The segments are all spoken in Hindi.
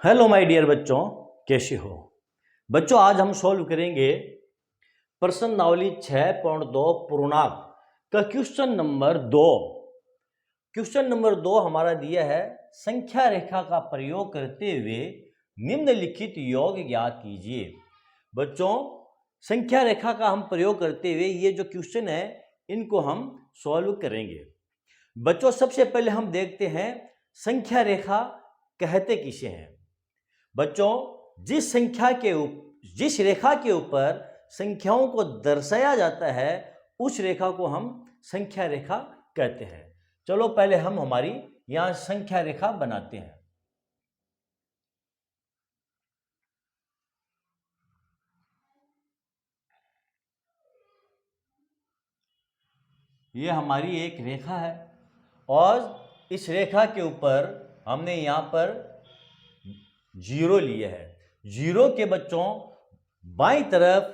हेलो माय डियर बच्चों, कैसे हो बच्चों। आज हम सॉल्व करेंगे प्रश्नावली 6.2 पूर्णांक का क्वेश्चन नंबर 2। क्वेश्चन नंबर 2 हमारा दिया है, संख्या रेखा का प्रयोग करते हुए निम्नलिखित योग ज्ञात कीजिए। बच्चों, संख्या रेखा का हम प्रयोग करते हुए ये जो क्वेश्चन है इनको हम सॉल्व करेंगे। बच्चों, सबसे पहले हम देखते हैं संख्या रेखा कहते किसे हैं। बच्चों, जिस रेखा के ऊपर संख्याओं को दर्शाया जाता है उस रेखा को हम संख्या रेखा कहते हैं। चलो पहले हम हमारी यहां संख्या रेखा बनाते हैं। ये हमारी एक रेखा है और इस रेखा के ऊपर हमने यहां पर जीरो लिए है। जीरो के बच्चों बाईं तरफ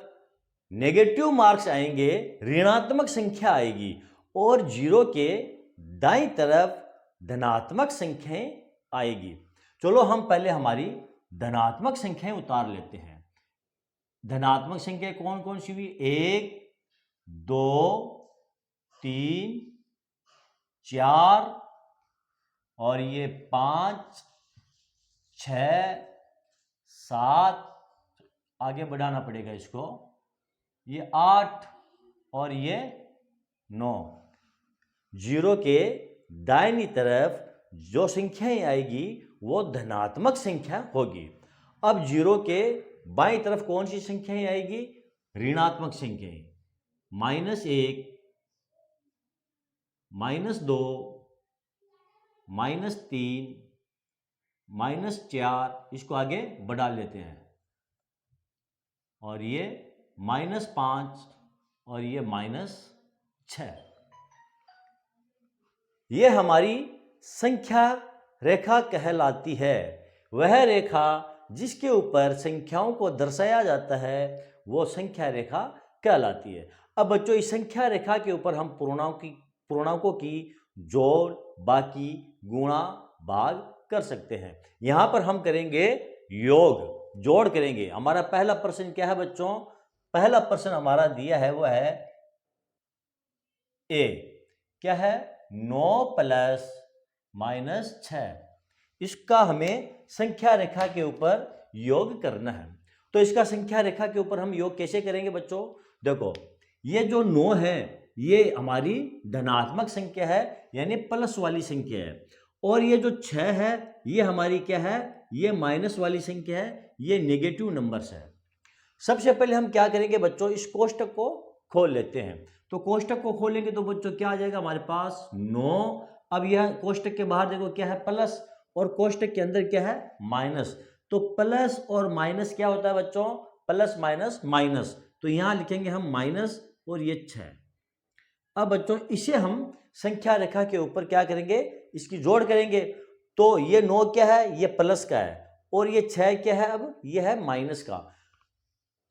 नेगेटिव मार्क्स आएंगे, ऋणात्मक संख्या आएगी, और जीरो के दाईं तरफ धनात्मक संख्याएं आएगी। चलो हम पहले हमारी धनात्मक संख्याएं उतार लेते हैं। धनात्मक संख्या कौन कौन सी हुई? 1, 2, 3, 4 और ये 5, 6, 7, आगे बढ़ाना पड़ेगा इसको, ये 8 और ये 9। जीरो के दाहिनी तरफ जो संख्याएं आएगी वो धनात्मक संख्या होगी। अब जीरो के बाईं तरफ कौन सी संख्याएं आएगी? ऋणात्मक संख्याएं। -1, -2, -3, -4, इसको आगे बढ़ा लेते हैं, और ये -5 और ये -6। ये हमारी संख्या रेखा कहलाती है। वह रेखा जिसके ऊपर संख्याओं को दर्शाया जाता है वो संख्या रेखा कहलाती है। अब बच्चों, इस संख्या रेखा के ऊपर हम पूर्णांकों की जोड़, बाकी, गुणा, भाग कर सकते हैं। यहां पर हम करेंगे योग, जोड़ करेंगे। हमारा पहला प्रश्न क्या है बच्चों? पहला प्रश्न हमारा दिया है वो है ए, क्या है? 9 + -6। इसका हमें संख्या रेखा के ऊपर योग करना है। तो इसका संख्या रेखा के ऊपर हम योग कैसे करेंगे बच्चों? देखो, ये जो 9 है ये हमारी धनात्मक संख्या है, यानी प्लस वाली संख्या है, और ये जो 6 है ये हमारी क्या है? ये माइनस वाली संख्या है, ये नेगेटिव नंबर्स है। सबसे पहले हम क्या करेंगे बच्चों? इस कोष्टक को खोल लेते हैं। तो कोष्टक को खोलेंगे तो बच्चों क्या आ जाएगा हमारे पास? 9। अब यह कोष्टक के बाहर देखो क्या है? प्लस, और कोष्टक के अंदर क्या है? माइनस। तो प्लस और माइनस क्या होता है बच्चों? Plus minus minus. तो यहां लिखेंगे हम माइनस और ये 6। अब बच्चों इसे हम संख्या रेखा के ऊपर क्या करेंगे? इसकी जोड़ करेंगे। तो ये 9 क्या है? ये प्लस का है, और ये 6 क्या है? अब ये है माइनस का।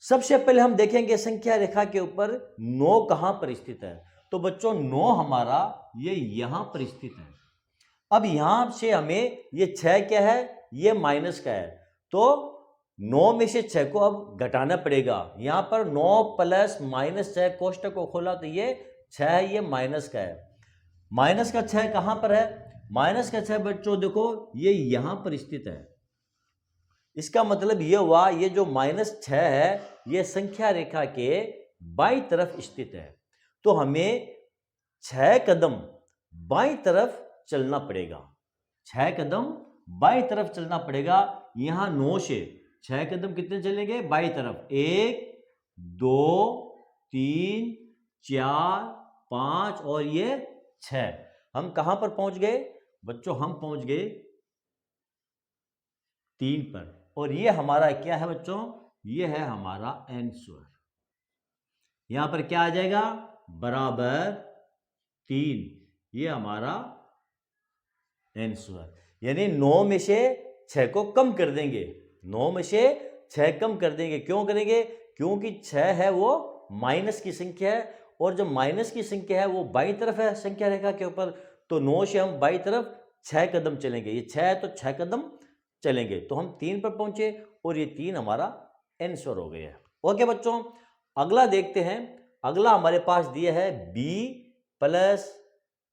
सबसे पहले हम देखेंगे संख्या रेखा के ऊपर 9 कहां पर स्थित है। तो बच्चों 9 हमारा ये यहां पर स्थित है। अब यहां से हमें ये 6 क्या है? ये माइनस का है। तो 9 में से 6 को अब घटाना पड़ेगा। यहां पर 9 + -6 कोष्टक को खोला तो ये 6 है, ये माइनस का है। माइनस का 6 कहां पर है? माइनस का 6 बच्चों देखो ये यहां पर स्थित है। इसका मतलब ये हुआ ये जो -6 है ये संख्या रेखा के बाईं तरफ स्थित है। तो हमें 6 कदम बाईं तरफ चलना पड़ेगा। 6 कदम बाईं तरफ चलना पड़ेगा। यहां 9 से 6 कदम कितने चलेंगे? बाईं तरफ। 1, 2, 3, 4, 5 और ये 6। हम कहां पर पहुंच गए बच्चों? हम पहुंच गए 3 पर। और ये हमारा क्या है बच्चों? ये है हमारा आंसर। यहां पर क्या आ जाएगा? बराबर 3। ये हमारा आंसर, यानी 9 में से 6 को कम कर देंगे। 9 में से 6 कम कर देंगे। क्यों करेंगे? क्योंकि 6 है वो माइनस की संख्या है, और जो माइनस की संख्या है वो बाईं तरफ है संख्या रेखा के ऊपर। तो 9 से हम बाईं तरफ 6 कदम चलेंगे। ये 6 है तो 6 कदम चलेंगे। तो हम 3 पर पहुंचे और ये 3 हमारा आंसर हो गया। ओके बच्चों, अगला देखते हैं। अगला हमारे पास दिया है b प्लस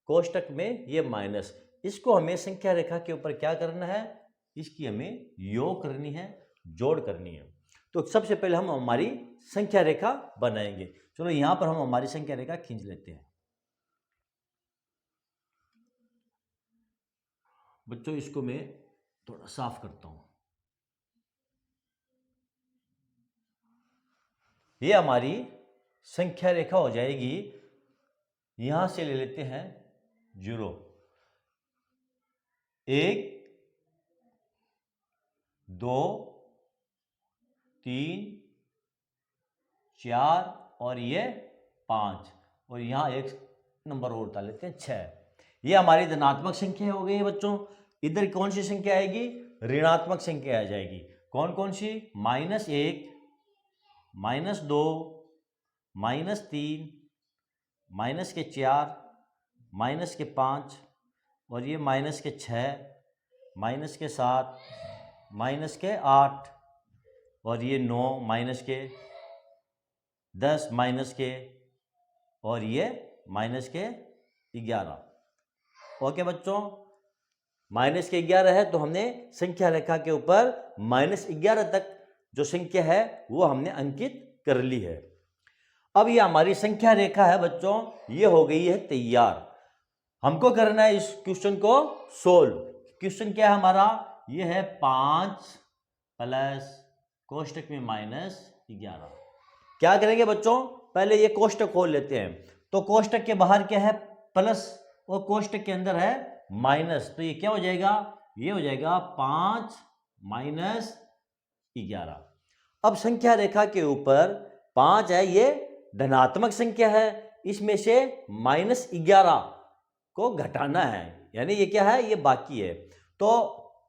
कोष्टक में ये माइनस। इसको हमें संख्या रेखा के ऊपर क्या करना है, इसकी हमें योग करनी है, जोड़ करनी है। तो सबसे पहले हम हमारी संख्या रेखा बनाएंगे। चलो यहां पर हम हमारी संख्या रेखा खींच लेते हैं। बच्चों इसको मैं थोड़ा साफ करता हूं। ये हमारी संख्या रेखा हो जाएगी। यहां से ले लेते हैं 0, 1, 2, 3, 4 और ये 5 और यहां एक नंबर और डाल लेते हैं 6। ये हमारी धनात्मक संख्या हो गई है बच्चों। इधर कौन सी संख्या आएगी, ऋणात्मक संख्या आ जाएगी। कौन कौन सी, -1, -2, -3, -4, -5 और ये -6, -7, -8 और ये 9, -10, और ये -11। ओके बच्चों, -11 है तो हमने संख्या रेखा के ऊपर -11 तक जो संख्या है वो हमने अंकित कर ली है। अब ये हमारी संख्या रेखा है बच्चों, ये हो गई है तैयार। हमको करना है इस क्वेश्चन को सोल्व। क्वेश्चन क्या है हमारा, ये है 5 प्लस कोष्टक में -11। क्या करेंगे बच्चों, पहले ये कोष्टक खोल लेते हैं। तो कोष्टक के बाहर क्या है, प्लस, और कोष्टक के अंदर है माइनस। तो ये क्या हो जाएगा, ये हो जाएगा 5 - 11। अब संख्या रेखा के ऊपर 5 है, ये धनात्मक संख्या है, इसमें से -11 को घटाना है, यानी ये क्या है, ये बाकी है। तो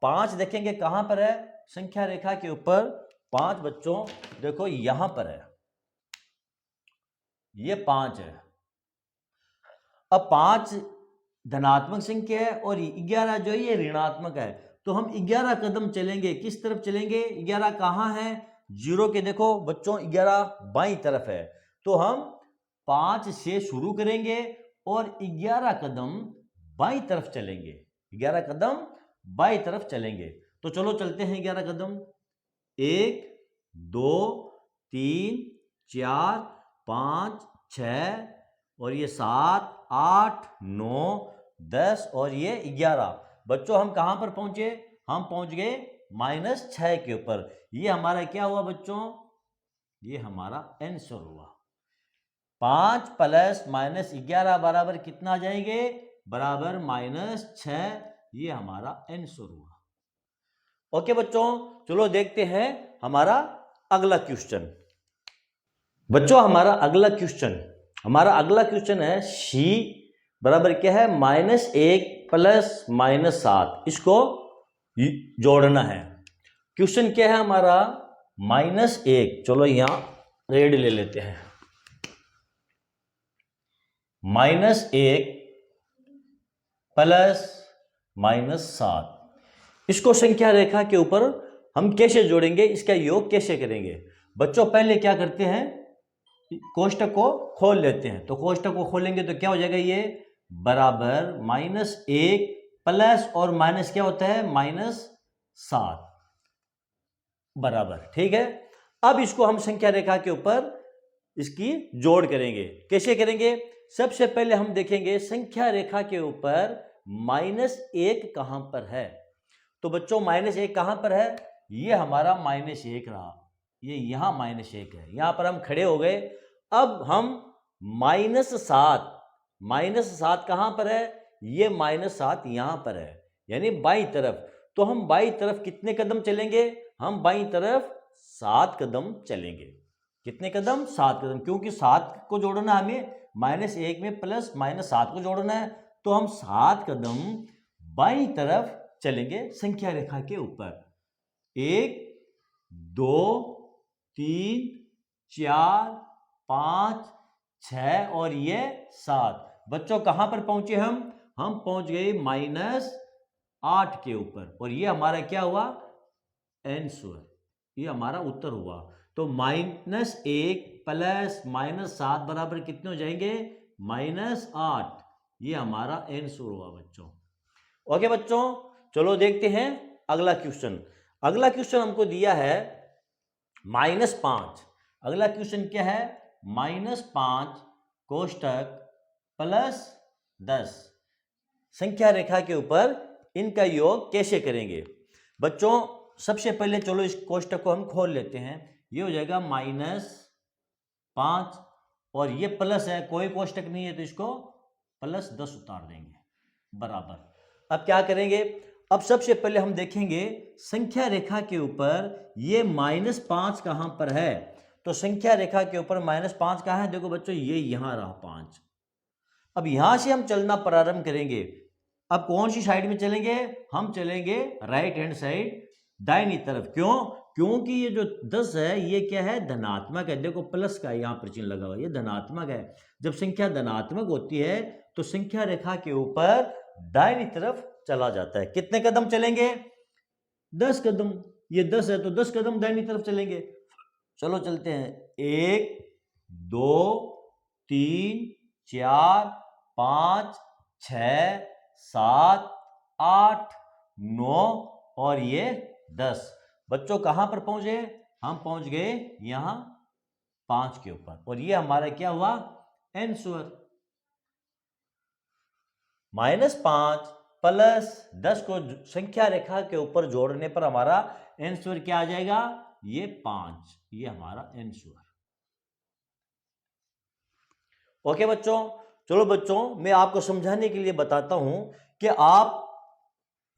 5 देखेंगे कहां पर है संख्या रेखा के ऊपर। 5 बच्चों देखो यहां पर है, ये 5 है। अब 5 धनात्मक संख्या है और 11 जो है ये ऋणात्मक है। तो हम 11 कदम चलेंगे, किस तरफ चलेंगे, 11 कहां है, 0 के देखो बच्चों 11 बाईं तरफ है। तो हम 5 से शुरू करेंगे और 11 कदम बाईं तरफ चलेंगे, 11 कदम बाईं तरफ चलेंगे। तो चलो चलते हैं 11 कदम, 1, 2, 3, 4, 5, 6 और ये 7, 8, 9, 10 और ये 11। बच्चों हम कहां पर पहुंचे, हम पहुंच गए -6 के ऊपर। ये हमारा क्या हुआ बच्चों, ये हमारा आंसर हुआ। 5 प्लस -11 बराबर कितना आ जाएंगे, बराबर -6। ये हमारा आंसर हुआ। ओके बच्चों, चलो देखते हैं हमारा अगला क्वेश्चन। बच्चों हमारा अगला क्वेश्चन है c बराबर क्या है, -1 प्लस -7। इसको जोड़ना है। क्वेश्चन क्या है हमारा, -1, चलो यहां रेड ले लेते हैं, -1 प्लस -7। इसको संख्या रेखा के ऊपर हम कैसे जोड़ेंगे, इसका योग कैसे करेंगे। बच्चों पहले क्या करते हैं, कोष्टक को खोल लेते हैं। तो कोष्टक को खोलेंगे तो क्या हो जाएगा, ये बराबर -1 प्लस और माइनस क्या होता है, -7 बराबर, ठीक है। अब इसको हम संख्या रेखा के ऊपर इसकी जोड़ करेंगे। कैसे करेंगे, सबसे पहले हम देखेंगे संख्या रेखा के ऊपर -1 कहां पर है। तो बच्चों -1 कहां पर है, ये हमारा -1 रहा, ये यहां -1 है, यहां पर हम खड़े हो गए। अब हम -7 कहां पर है, ये -7 यहां पर है, यानी बाईं तरफ। तो हम बाईं तरफ कितने कदम चलेंगे, हम बाईं तरफ 7 कदम चलेंगे। कितने कदम, 7 कदम, क्योंकि 7 को जोड़ना हमें -1 में प्लस -7 को जोड़ना है। तो हम 7 कदम बाईं तरफ चलेंगे संख्या रेखा के ऊपर। 1, 2, 3, 4, 5, 6 और ये 7। बच्चों कहां पर पहुंचे हम पहुंच गए -8 के ऊपर, और ये हमारा क्या हुआ, n²। ये हमारा उत्तर हुआ। तो -1 प्लस -7 बराबर कितने हो जाएंगे? -8। ये हमारा n² हुआ बच्चों। ओके बच्चों, चलो देखते हैं अगला क्वेश्चन। अगला क्वेश्चन हमको दिया है -5। अगला क्वेश्चन क्या है? -5 कोष्टक +10 संख्या रेखा के ऊपर इनका योग कैसे करेंगे? बच्चों सबसे पहले चलो इस कोष्टक को हम खोल लेते हैं। ये हो जाएगा -5 और ये प्लस है, कोई कोष्टक नहीं है तो इसको +10 उतार देंगे बराबर। अब क्या करेंगे? अब सबसे पहले हम देखेंगे संख्या रेखा के ऊपर ये -5 कहां पर है। तो संख्या रेखा के ऊपर -5 कहां है? देखो बच्चों ये यहां रहा 5। अब यहां से हम चलना प्रारंभ करेंगे। अब कौन सी साइड में चलेंगे? हम चलेंगे राइट हैंड साइड, दाहिनी तरफ। क्यों? क्योंकि ये जो 10 है ये क्या है? धनात्मक है। देखो प्लस का यहां पर चिन्ह लगा हुआ, ये धनात्मक है। जब संख्या धनात्मक होती है तो संख्या रेखा के ऊपर दाहिनी तरफ चला जाता है। कितने कदम चलेंगे? 10 कदम। ये 10 है तो 10 कदम दाहिनी तरफ चलेंगे। चलो चलते हैं। 1 2 3 4 5 6 7 8 9 और ये 10। बच्चों कहां पर पहुंचे? हम पहुंच गए यहां 5 के ऊपर और ये हमारा क्या हुआ? n²। -5 प्लस 10 को संख्या रेखा के ऊपर जोड़ने पर हमारा n² क्या आ जाएगा? ये 5। ये हमारा n²। ओके बच्चों, चलो बच्चों मैं आपको समझाने के लिए बताता हूं कि आप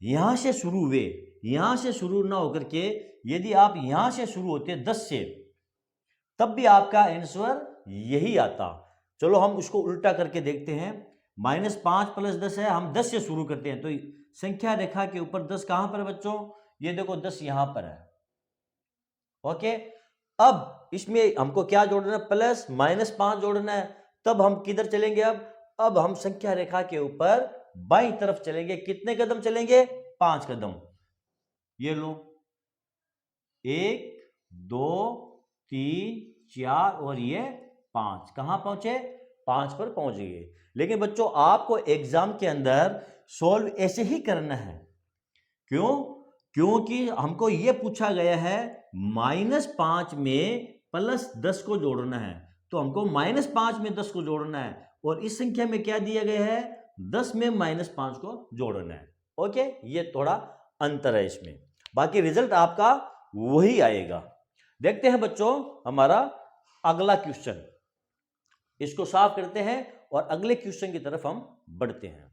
यहां से शुरू हुए, यहां से शुरू ना होकर के यदि आप यहां से शुरू होते 10 से, तब भी आपका आंसर यही आता। चलो हम उसको उल्टा करके देखते हैं। -5 प्लस 10 है, हम 10 से शुरू करते हैं तो संख्या रेखा के ऊपर 10 कहां पर है बच्चों? ये देखो 10 यहां पर है। ओके, अब इसमें हमको क्या जोड़ना है? प्लस -5 जोड़ना है। तब हम किधर चलेंगे? अब हम संख्या रेखा के ऊपर बाईं तरफ चलेंगे। कितने कदम चलेंगे? 5 कदम। ये लो 1 2 3 4 और ये 5। कहां पहुंचे? 5 पर पहुंच गए। लेकिन बच्चों आपको एग्जाम के अंदर सॉल्व ऐसे ही करना है। क्यों? क्योंकि हमको ये पूछा गया है -5 में +10 को जोड़ना है। तो हमको -5 में 10 को जोड़ना है और इस संख्या में क्या दिया गया है? 10 में -5 को जोड़ना है। ओके, ये थोड़ा अंतर है इसमें, बाकी रिजल्ट आपका वही आएगा। देखते हैं बच्चों हमारा अगला क्वेश्चन। इसको साफ करते हैं और अगले क्वेश्चन की तरफ हम बढ़ते हैं।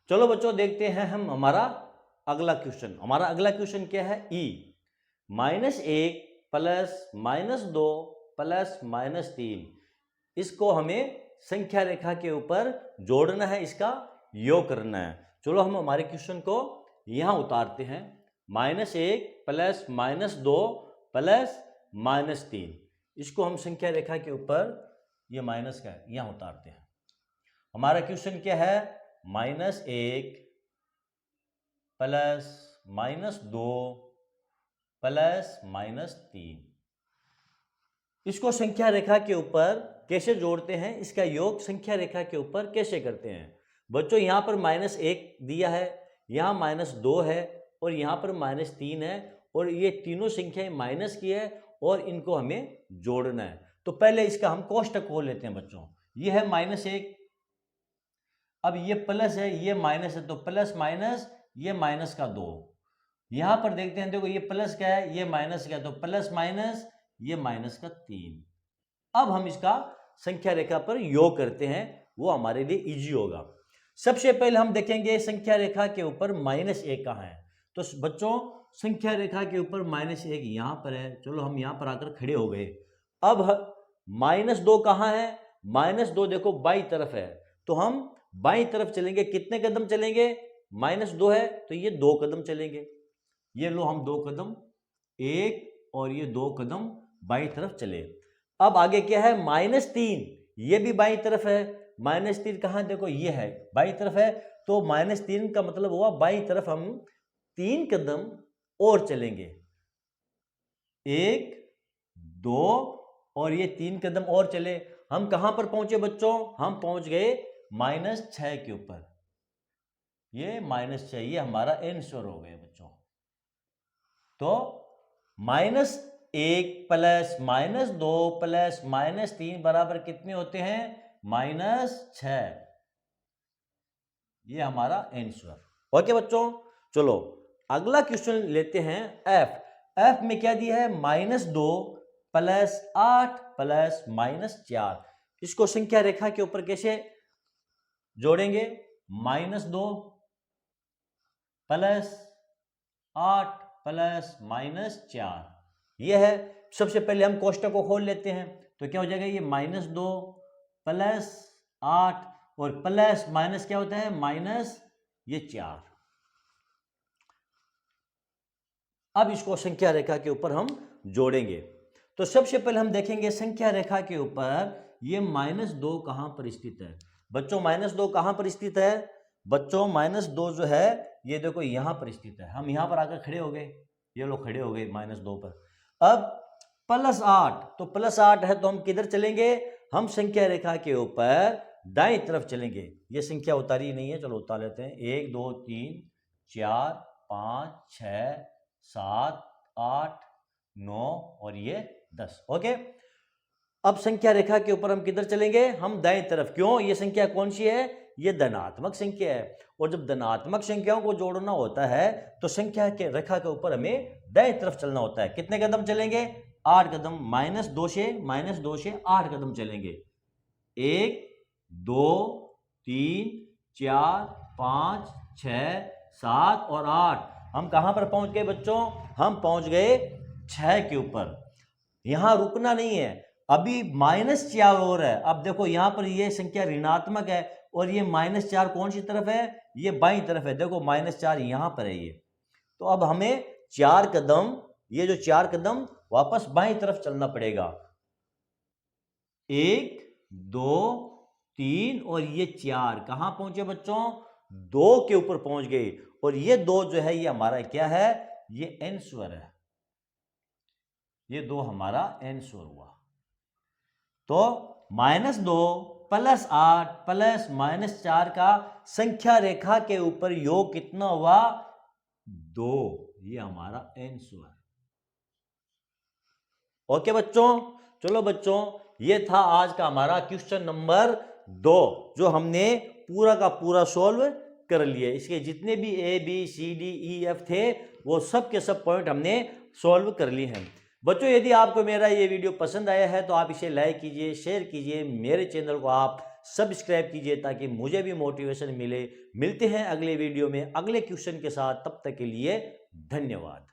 चलो बच्चों देखते हैं हम हमारा अगला क्वेश्चन। हमारा अगला क्वेश्चन क्या है? -1 प्लस -2 प्लस -3। इसको हमें संख्या रेखा के ऊपर जोड़ना है, इसका योग करना है। चलो हम हमारे क्वेश्चन को यहां उतारते हैं। -1 प्लस -2 प्लस -3, इसको हम संख्या रेखा के ऊपर, ये माइनस का है, यहां उतारते हैं। हमारा क्वेश्चन क्या है? -1 प्लस -2 प्लस -3। इसको संख्या रेखा के ऊपर कैसे जोड़ते हैं? इसका योग संख्या रेखा के ऊपर कैसे करते हैं? बच्चों यहां पर -1 दिया है, यहां -2 है और यहां पर -3 है और ये तीनों संख्याएं माइनस की है और इनको हमें जोड़ना है। तो पहले इसका हम कोष्टक खोल लेते हैं बच्चों। ये है -1, अब ये प्लस है, ये माइनस है, तो प्लस माइनस, ये माइनस का 2। यहां पर देखते हैं, देखो ये प्लस का है, ये माइनस का है, तो प्लस माइनस, ये माइनस का 3। अब हम इसका संख्या रेखा पर योग करते हैं, वो हमारे लिए इजी होगा। सबसे पहले हम देखेंगे संख्या रेखा के ऊपर -1 कहां है। तो बच्चों संख्या रेखा के ऊपर -1 यहां पर है। चलो हम यहां पर आकर खड़े हो गए। अब -2 कहां है? -2 देखो बाईं तरफ है, तो हम बाईं तरफ चलेंगे। कितने कदम चलेंगे? -2 है तो ये 2 कदम चलेंगे। ये लो हम 2 कदम, 1 और ये 2 कदम बाईं तरफ चले। अब आगे क्या है? -3, ये भी बाईं तरफ है, -3 कहाँ देखो ये है बाई तरफ है, तो -3 का मतलब हुआ बाई तरफ हम 3 कदम और चलेंगे, 1 2 और ये 3 कदम और चले, हम कहां पर पहुंचे बच्चों, हम पहुंच गए -6 के ऊपर, ये -6 ये हमारा आंसर हो गया बच्चों। तो -1 प्लस -2 प्लस -3 बराबर कितने होते हैं, -6, ये हमारा आंसर। ओके बच्चों, चलो अगला क्वेश्चन लेते हैं। एफ में क्या दिया है, -2 प्लस 8 प्लस -4, इसको संख्या रेखा के ऊपर कैसे जोड़ेंगे, -2 प्लस 8 प्लस -4, ये है। सबसे पहले हम कोष्टक को खोल लेते हैं, तो क्या हो जाएगा, ये -2 प्लस 8 और प्लस माइनस क्या होता है, माइनस ये 4। अब इसको संख्या रेखा के ऊपर हम जोड़ेंगे, तो सबसे पहले हम देखेंगे संख्या रेखा के ऊपर ये -2 कहां पर स्थित है। बच्चों -2 कहां पर स्थित है, बच्चों -2 जो है ये देखो यहां पर स्थित है। हम यहां पर आकर खड़े हो गए, ये लोग खड़े हो गए -2 पर। अब +8, तो +8 है तो हम किधर चलेंगे, हम संख्या रेखा के ऊपर दाएं तरफ चलेंगे। ये संख्या उतारी नहीं है, चलो उतार लेते हैं, 1 2 3 4 5 6 7 8 9 और ये 10। ओके, अब संख्या रेखा के ऊपर हम किधर चलेंगे, हम दाएं तरफ। क्यों, ये संख्या कौन सी है, ये धनात्मक संख्या है, और जब धनात्मक संख्याओं को जोड़ना होता है तो संख्या के रेखा के ऊपर हमें दाएं तरफ चलना होता है। कितने कदम चलेंगे, 8 कदम, -2 से 8 कदम चलेंगे। 1 2 3 4 5 6 7 और 8, हम कहां पर पहुंच गए बच्चों, हम पहुंच गए 6 के ऊपर। यहां रुकना नहीं है, अभी -4 और है। अब देखो यहां पर ये संख्या ऋणात्मक है और ये -4 कौन सी तरफ है, ये बाईं तरफ है। देखो -4 यहां पर है ये, तो अब हमें 4 कदम, ये जो 4 कदम वापस बाईं तरफ चलना पड़ेगा। 1 2 3 और ये 4, कहां पहुंचे बच्चों, 2 के ऊपर पहुंच गए, और ये 2 जो है ये हमारा क्या है, ये आंसर है, ये 2 हमारा आंसर हुआ। तो -2 प्लस 8 प्लस -4 का संख्या रेखा के ऊपर योग कितना हुआ, 2, ये हमारा आंसर है। ओके बच्चों, चलो बच्चों, ये था आज का हमारा क्वेश्चन नंबर 2, जो हमने पूरा का पूरा सॉल्व कर लिए। इसके जितने भी ABCDEF थे वो सब के सब पॉइंट हमने सॉल्व कर लिए हैं। बच्चों, यदि आपको मेरा ये वीडियो पसंद आया है तो आप इसे लाइक कीजिए, शेयर कीजिए, मेरे चैनल को आप सब्सक्राइब कीजिए, ताकि मुझे भी मोटिवेशन मिले। मिलते हैं अगले वीडियो में अगले क्वेश्चन के साथ, तब तक के लिए धन्यवाद।